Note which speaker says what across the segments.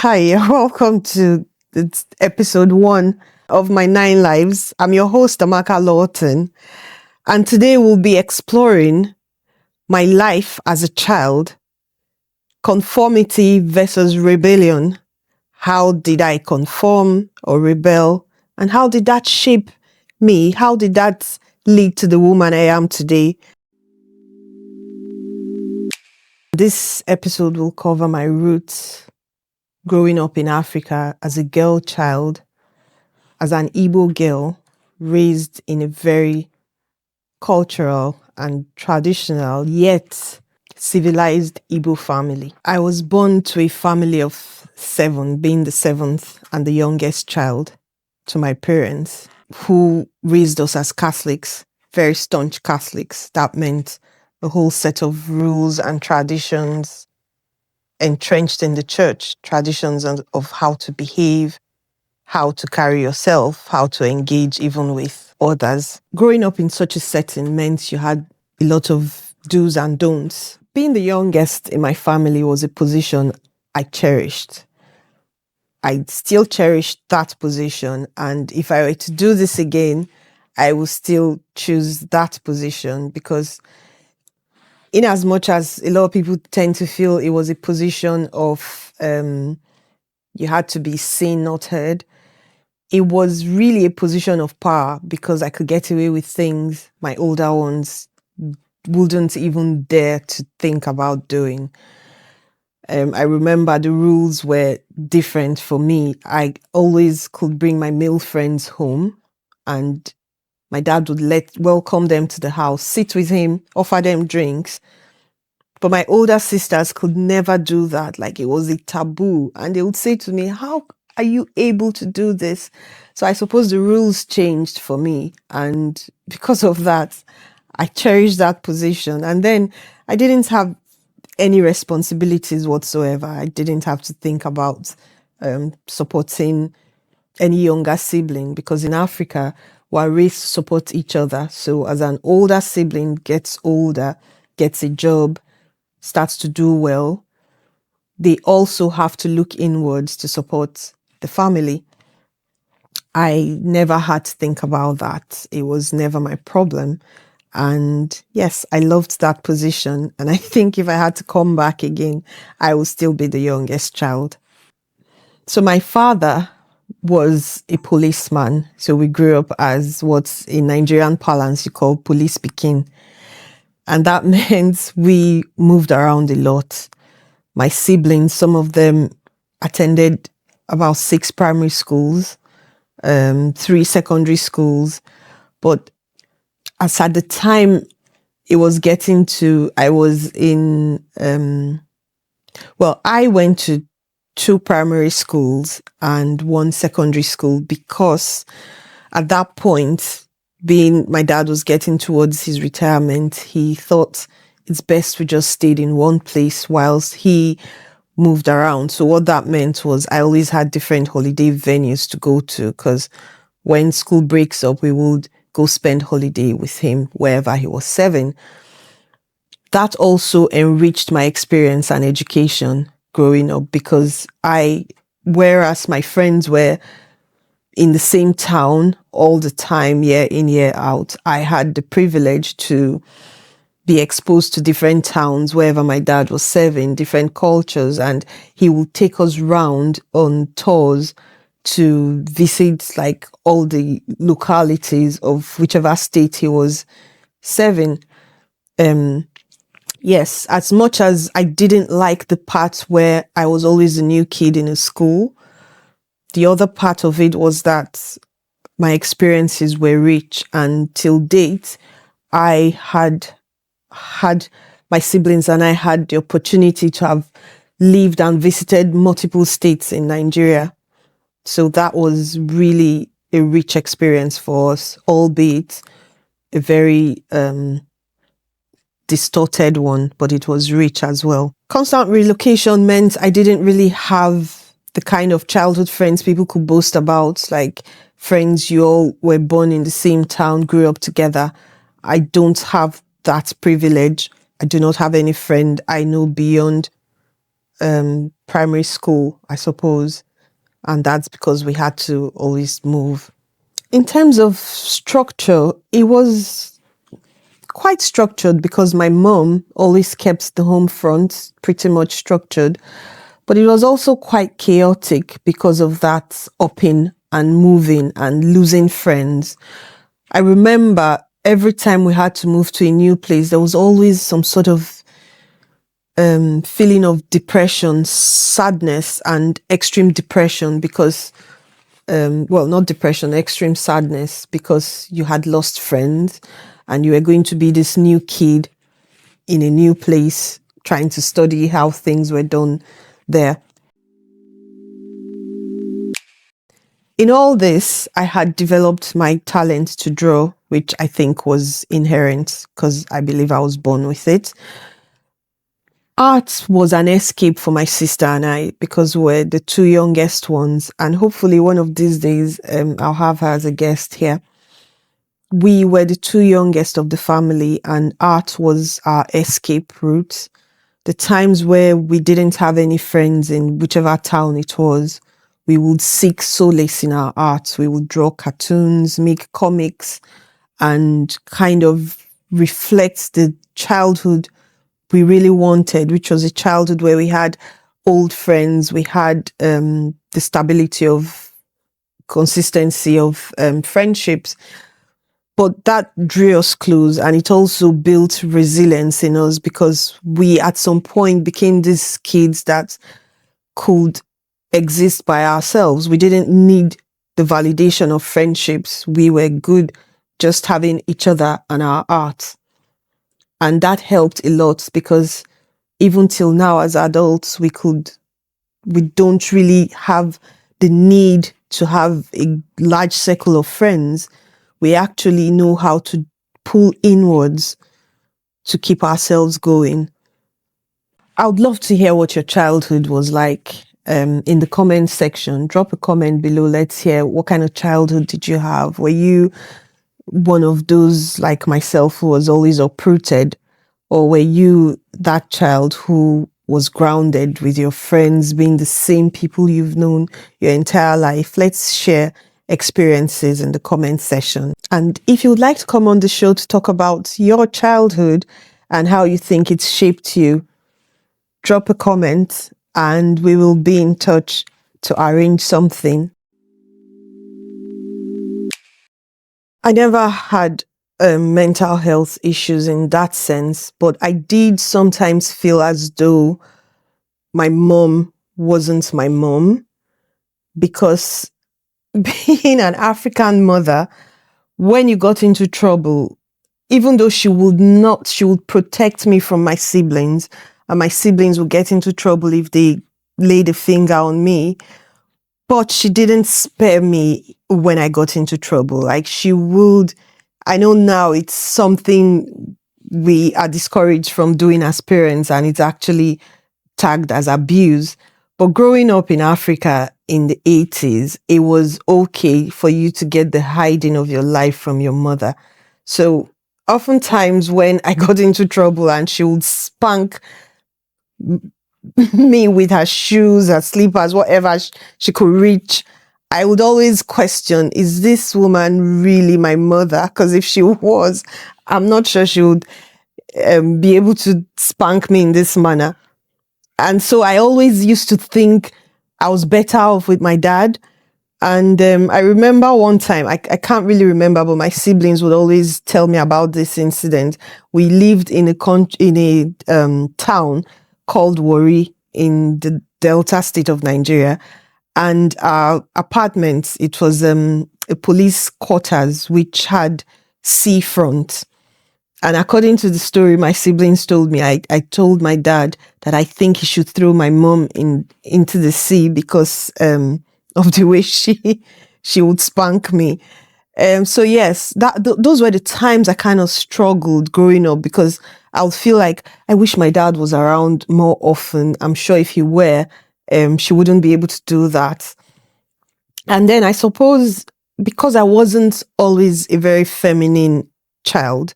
Speaker 1: Hi, welcome to episode 1 of my 9 lives. I'm your host, Amaka Lawton, and today we'll be exploring my life as a child, conformity versus rebellion. How did I conform or rebel? And how did that shape me? How did that lead to the woman I am today? This episode will cover my roots growing up in Africa as a girl child, as an Igbo girl raised in a very cultural and traditional yet civilized Igbo family. I was born to a family of 7, being the 7th and the youngest child to my parents, who raised us as Catholics, very staunch Catholics. That meant a whole set of rules and traditions entrenched in the church, traditions of how to behave, how to carry yourself, how to engage even with others. Growing up in such a setting meant you had a lot of do's and don'ts. Being the youngest in my family was a position I cherished. I still cherish that position, and if I were to do this again, I will still choose that position, because in as much as a lot of people tend to feel it was a position of you had to be seen, not heard, it was really a position of power, because I could get away with things my older ones wouldn't even dare to think about doing. I remember the rules were different for me. I always could bring my male friends home, and my dad would welcome them to the house, sit with him, offer them drinks. But my older sisters could never do that. Like, it was a taboo. And they would say to me, "How are you able to do this?" So I suppose the rules changed for me. And because of that, I cherished that position. And then I didn't have any responsibilities whatsoever. I didn't have to think about supporting any younger sibling, because in Africa, we're raised to support each other. So as an older sibling gets older, gets a job, starts to do well, they also have to look inwards to support the family. I never had to think about that. It was never my problem. And yes, I loved that position. And I think if I had to come back again, I would still be the youngest child. So my father was a policeman. So we grew up as what's in Nigerian parlance you call police pikin. And that meant we moved around a lot. My siblings, some of them attended about 6 primary schools, 3 secondary schools. But as at the time it was getting to, I was in, I went to 2 primary schools and 1 secondary school, because at that point, being my dad was getting towards his retirement, he thought it's best we just stayed in one place whilst he moved around. So what that meant was I always had different holiday venues to go to, because when school breaks up, we would go spend holiday with him wherever he was 7. That also enriched my experience and education growing up, because whereas my friends were in the same town all the time, year in, year out, I had the privilege to be exposed to different towns wherever my dad was serving, different cultures, and he would take us round on tours to visit like all the localities of whichever state he was serving. Yes, as much as I didn't like the part where I was always a new kid in a school, the other part of it was that my experiences were rich, and till date, I had my siblings and I had the opportunity to have lived and visited multiple states in Nigeria. So that was really a rich experience for us, albeit a very distorted one, but it was rich as well. Constant relocation meant I didn't really have the kind of childhood friends people could boast about, like friends you all were born in the same town, grew up together. I don't have that privilege. I do not have any friend I know beyond primary school, I suppose. And that's because we had to always move. In terms of structure, it was quite structured because my mom always kept the home front pretty much structured. But it was also quite chaotic because of that upping and moving and losing friends. I remember every time we had to move to a new place, there was always some sort of feeling of depression, sadness, and extreme depression because, well, not depression, extreme sadness because you had lost friends and you were going to be this new kid in a new place trying to study how things were done there. In all this, I had developed my talent to draw, which I think was inherent because I believe I was born with it. Art was an escape for my sister and I because we're the two youngest ones, and hopefully one of these days I'll have her as a guest here. We were the two youngest of the family, and art was our escape route. The times where we didn't have any friends in whichever town it was, we would seek solace in our art. We would draw cartoons, make comics, and kind of reflect the childhood we really wanted, which was a childhood where we had old friends, we had the stability of consistency of friendships. But that drew us close, and it also built resilience in us because we at some point became these kids that could exist by ourselves. We didn't need the validation of friendships. We were good just having each other and our art. And that helped a lot because even till now as adults, we don't really have the need to have a large circle of friends. We actually know how to pull inwards to keep ourselves going. I would love to hear what your childhood was like in the comment section. Drop a comment below. Let's hear what kind of childhood did you have? Were you one of those like myself who was always uprooted? Or were you that child who was grounded with your friends, being the same people you've known your entire life? Let's share experiences in the comment section. And if you would like to come on the show to talk about your childhood and how you think it's shaped you, drop a comment and we will be in touch to arrange something. I never had mental health issues in that sense, but I did sometimes feel as though my mom wasn't my mom because being an African mother, when you got into trouble, even though she would protect me from my siblings, and my siblings would get into trouble if they laid a finger on me, but she didn't spare me when I got into trouble. Like she would, I know now it's something we are discouraged from doing as parents, and it's actually tagged as abuse. But growing up in Africa in the 80s, it was okay for you to get the hiding of your life from your mother. So oftentimes when I got into trouble and she would spank me with her shoes, her slippers, whatever she could reach, I would always question, is this woman really my mother? Because if she was, I'm not sure she would be able to spank me in this manner. And so I always used to think I was better off with my dad. And I remember one time, I can't really remember, but my siblings would always tell me about this incident. We lived in a town called Warri in the Delta state of Nigeria. And our apartment, it was a police quarters which had seafront. And according to the story my siblings told me, I told my dad that I think he should throw my mom into the sea because of the way she would spank me. So yes, those were the times I kind of struggled growing up because I would feel like I wish my dad was around more often. I'm sure if he were, she wouldn't be able to do that. And then I suppose because I wasn't always a very feminine child,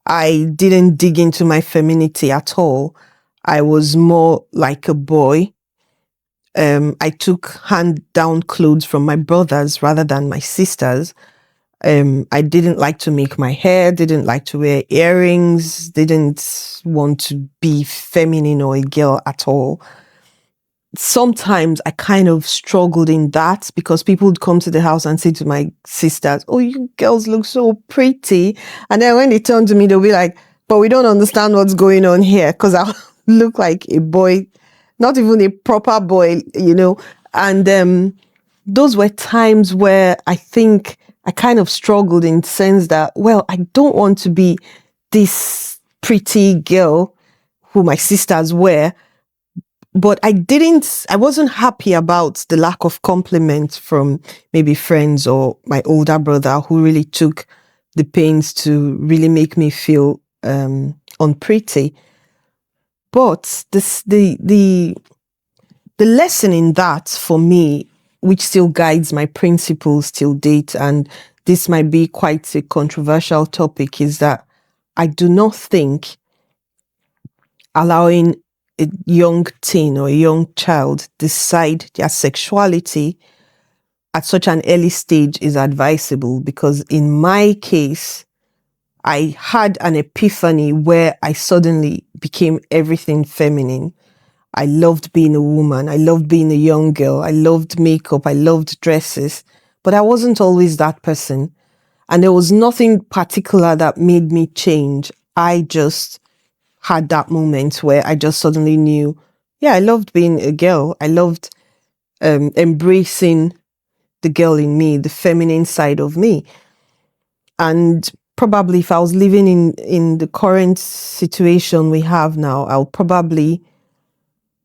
Speaker 1: I didn't dig into my femininity at all. I was more like a boy. I took hand down clothes from my brothers rather than my sisters. I didn't like to make my hair, didn't like to wear earrings, didn't want to be feminine or a girl at all. Sometimes I kind of struggled in that because people would come to the house and say to my sisters, "Oh, you girls look so pretty." And then when they turn to me, they'll be like, "But we don't understand what's going on here," because I look like a boy, not even a proper boy, you know. And those were times where I think I kind of struggled in the sense that, well, I don't want to be this pretty girl who my sisters were, but I wasn't happy about the lack of compliment from maybe friends or my older brother who really took the pains to really make me feel unpretty. But the lesson in that for me, which still guides my principles till date, and this might be quite a controversial topic, is that I do not think allowing a young teen or a young child decide their sexuality at such an early stage is advisable, because in my case, I had an epiphany where I suddenly became everything feminine. I loved being a woman. I loved being a young girl. I loved makeup. I loved dresses. But I wasn't always that person. And there was nothing particular that made me change. I just had that moment where I just suddenly knew, yeah, I loved being a girl. I loved embracing the girl in me, the feminine side of me. And probably if I was living in the current situation we have now, I'll probably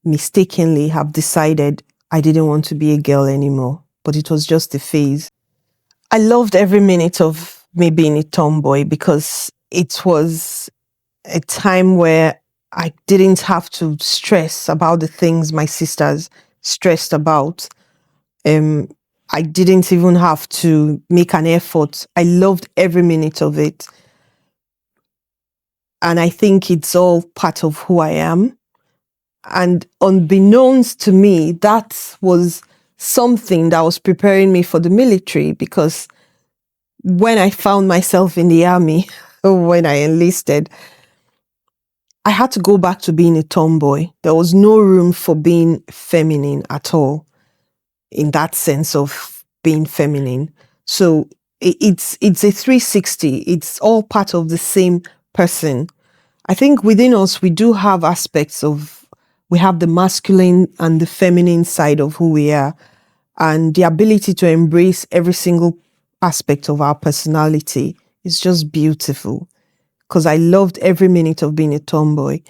Speaker 1: mistakenly have decided I didn't want to be a girl anymore. But it was just a phase. I loved every minute of me being a tomboy because it was a time where I didn't have to stress about the things my sisters stressed about. Um, I didn't even have to make an effort. I loved every minute of it. And I think it's all part of who I am. And unbeknownst to me, that was something that was preparing me for the military, because when I found myself in the army, when I enlisted, I had to go back to being a tomboy. There was no room for being feminine at all, in that sense of being feminine. So it's a 360. It's all part of the same person. I think within us, we do have aspects of, we have the masculine and the feminine side of who we are, and the ability to embrace every single aspect of our personality is just beautiful, because I loved every minute of being a tomboy,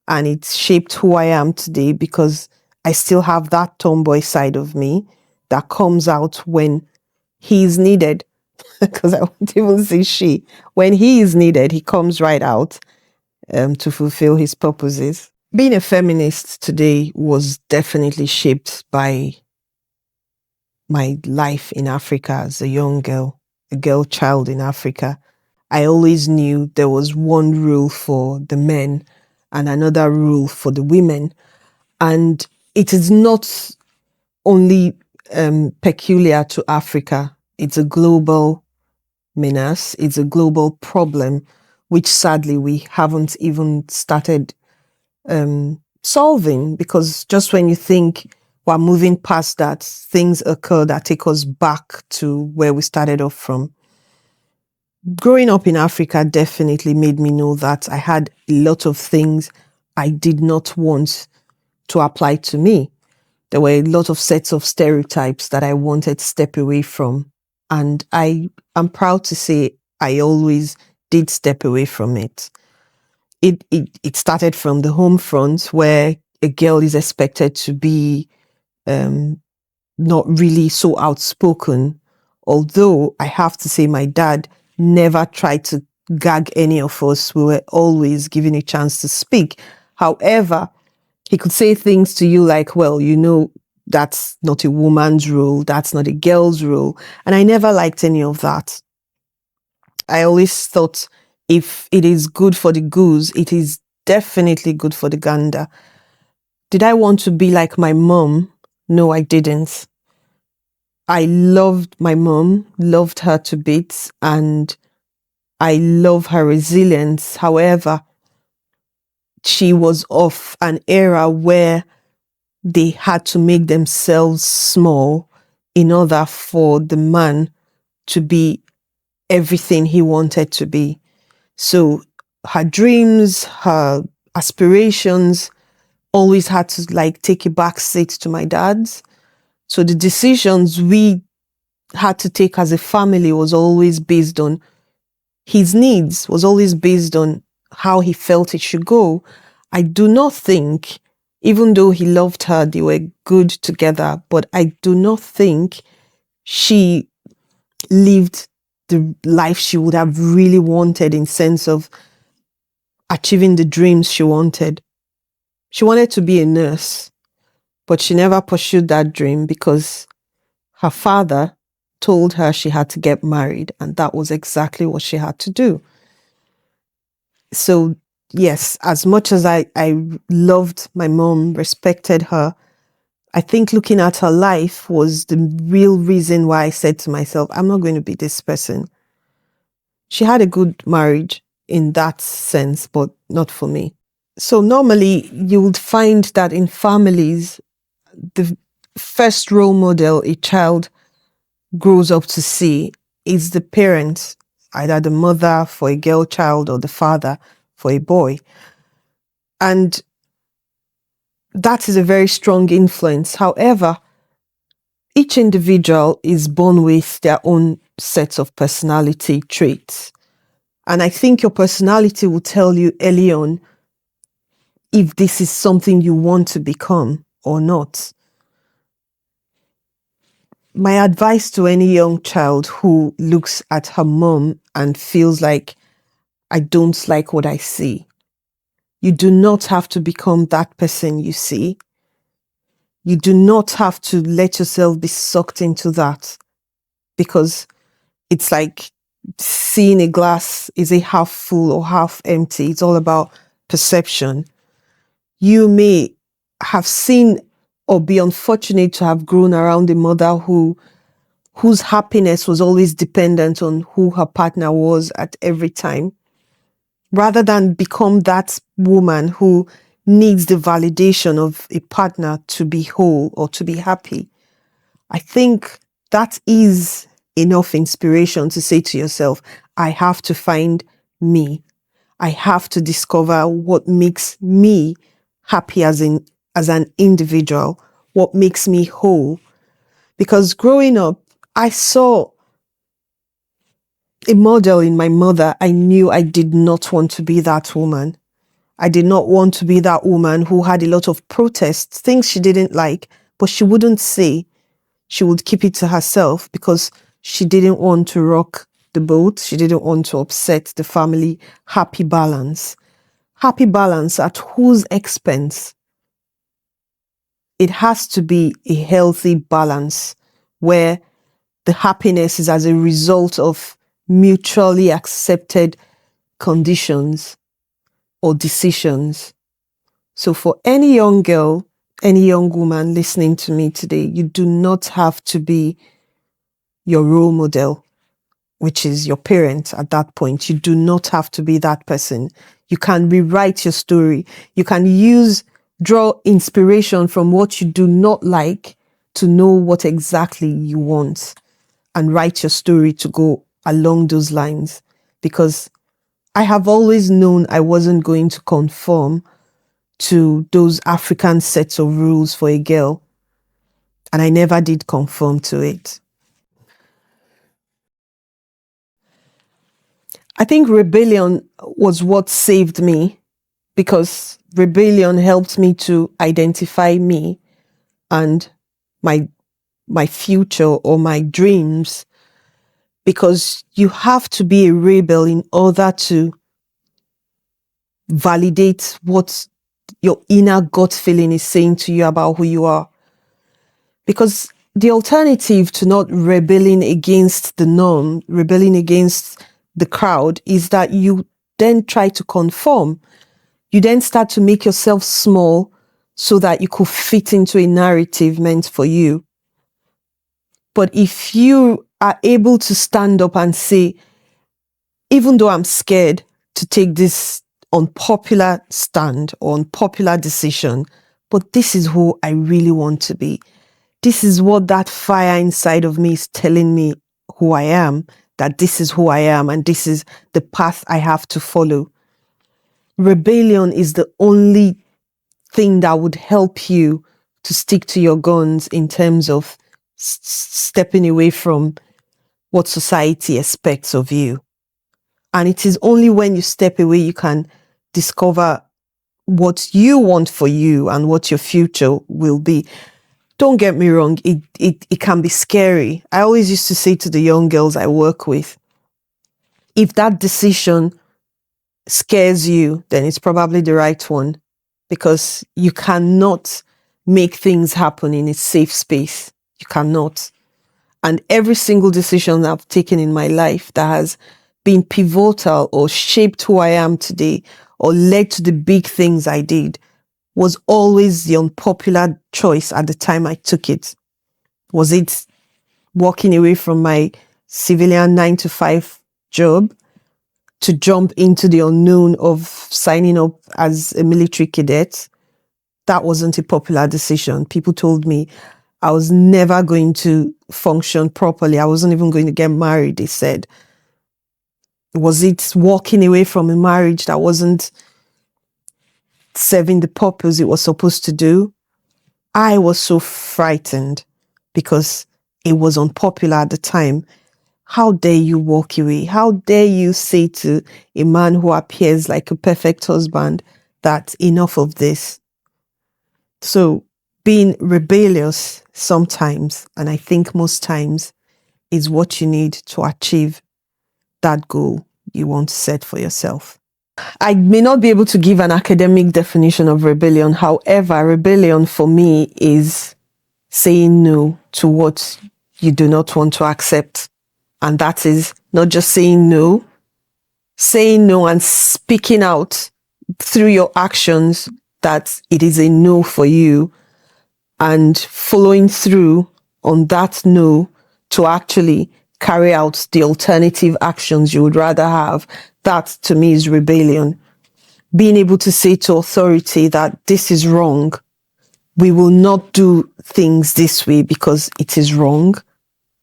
Speaker 1: and it shaped who I am today, because I still have that tomboy side of me that comes out when he is needed. Because I won't even say she. When he is needed, he comes right out to fulfill his purposes. Being a feminist today was definitely shaped by my life in Africa as a young girl, a girl child in Africa. I always knew there was one rule for the men and another rule for the women. And it is not only peculiar to Africa, it's a global menace, it's a global problem, which sadly we haven't even started solving, because just when you think we're moving past that, things occur that take us back to where we started off from. Growing up in Africa definitely made me know that I had a lot of things I did not want to apply to me. There were a lot of sets of stereotypes that I wanted to step away from. And I am proud to say I always did step away from it. It started from the home front, where a girl is expected to be not really so outspoken. Although I have to say my dad never tried to gag any of us. We were always given a chance to speak. However, he could say things to you like, well, you know, that's not a woman's role, that's not a girl's role. And I never liked any of that. I always thought if it is good for the goose, it is definitely good for the gander. Did I want to be like my mom? No, I didn't. I loved my mom, loved her to bits, and I love her resilience. However, she was of an era where they had to make themselves small in order for the man to be everything he wanted to be. So her dreams, her aspirations always had to like take a back seat to my dad's. So the decisions we had to take as a family was always based on his needs, was always based on how he felt it should go. I do not think, even though he loved her, they were good together, but I do not think she lived the life she would have really wanted in sense of achieving the dreams she wanted. She wanted to be a nurse, but she never pursued that dream because her father told her she had to get married, and that was exactly what she had to do. So yes, as much as I loved my mom, respected her, I think looking at her life was the real reason why I said to myself, I'm not going to be this person. She had a good marriage in that sense, but not for me. So normally you would find that in families, the first role model a child grows up to see is the parent, either the mother for a girl child or the father for a boy. And that is a very strong influence. However, each individual is born with their own sets of personality traits. And I think your personality will tell you early on if this is something you want to become or not. My advice to any young child who looks at her mom and feels like, I don't like what I see, you do not have to become that person you see. You do not have to let yourself be sucked into that, because it's like seeing a glass, is it half full or half empty? It's all about perception. You may have seen or be unfortunate to have grown around a mother whose happiness was always dependent on who her partner was at every time, rather than become that woman who needs the validation of a partner to be whole or to be happy. I think that is enough inspiration to say to yourself, I have to find me. I have to discover what makes me happy as an individual, what makes me whole. Because growing up, I saw a model in my mother. I knew I did not want to be that woman. I did not want to be that woman who had a lot of protests, things she didn't like, but she wouldn't say. She would keep it to herself because she didn't want to rock the boat. She didn't want to upset the family happy balance. Happy balance at whose expense? It has to be a healthy balance where the happiness is as a result of mutually accepted conditions or decisions. So for any young girl, any young woman listening to me today, you do not have to be your role model, which is your parent at that point. You do not have to be that person. You can rewrite your story. You can draw inspiration from what you do not like to know what exactly you want and write your story to go along those lines. Because I have always known I wasn't going to conform to those African sets of rules for a girl. And I never did conform to it. I think rebellion was what saved me, because rebellion helped me to identify me and my future or my dreams, because you have to be a rebel in order to validate what your inner gut feeling is saying to you about who you are. Because the alternative to not rebelling against the norm, rebelling against the crowd, is that you then try to conform. You then start to make yourself small so that you could fit into a narrative meant for you. But if you are able to stand up and say, even though I'm scared to take this unpopular stand or unpopular decision, but this is who I really want to be. This is what that fire inside of me is telling me who I am, that this is who I am and this is the path I have to follow. Rebellion is the only thing that would help you to stick to your guns in terms of stepping away from what society expects of you. And it is only when you step away you can discover what you want for you and what your future will be. Don't get me wrong, it can be scary. I always used to say to the young girls I work with, if that decision scares you, then it's probably the right one, because you cannot make things happen in a safe space. You cannot. And every single decision I've taken in my life that has been pivotal or shaped who I am today or led to the big things I did was always the unpopular choice at the time I took it. Was it walking away from my civilian 9-to-5 job to jump into the unknown of signing up as a military cadet? That wasn't a popular decision. People told me I was never going to function properly. I wasn't even going to get married, they said. Was it walking away from a marriage that wasn't serving the purpose it was supposed to do? I was so frightened because it was unpopular at the time. How dare you walk away? How dare you say to a man who appears like a perfect husband that enough of this? So being rebellious sometimes, and I think most times, is what you need to achieve that goal you want to set for yourself. I may not be able to give an academic definition of rebellion. However, rebellion for me is saying no to what you do not want to accept. And that is not just saying no and speaking out through your actions that it is a no for you, and following through on that no to actually carry out the alternative actions you would rather have. That to me is rebellion. Being able to say to authority that this is wrong. We will not do things this way because it is wrong,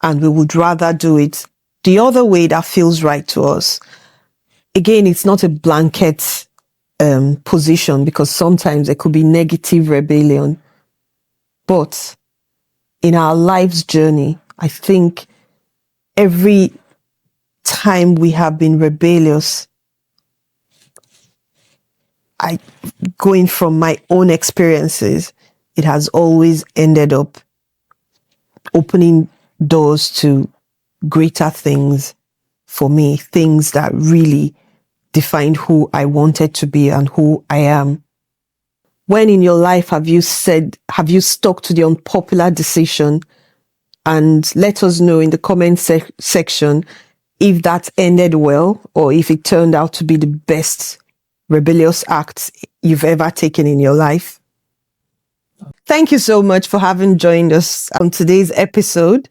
Speaker 1: and we would rather do it the other way that feels right to us. Again, it's not a blanket position, because sometimes there could be negative rebellion. But in our life's journey, I think every time we have been rebellious, going from my own experiences, it has always ended up opening doors to greater things for me, things that really defined who I wanted to be and who I am. When in your life have you stuck to the unpopular decision? And let us know in the comment section if that ended well or if it turned out to be the best rebellious act you've ever taken in your life. Thank you so much for having joined us on today's episode.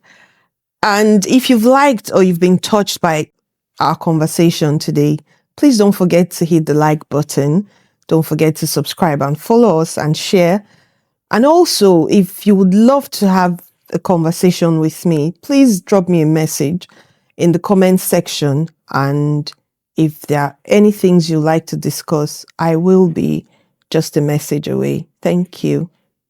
Speaker 1: And if you've liked or you've been touched by our conversation today, please don't forget to hit the like button. Don't forget to subscribe and follow us and share. And also, if you would love to have a conversation with me, please drop me a message in the comment section. And if there are any things you'd like to discuss, I will be just a message away. Thank you.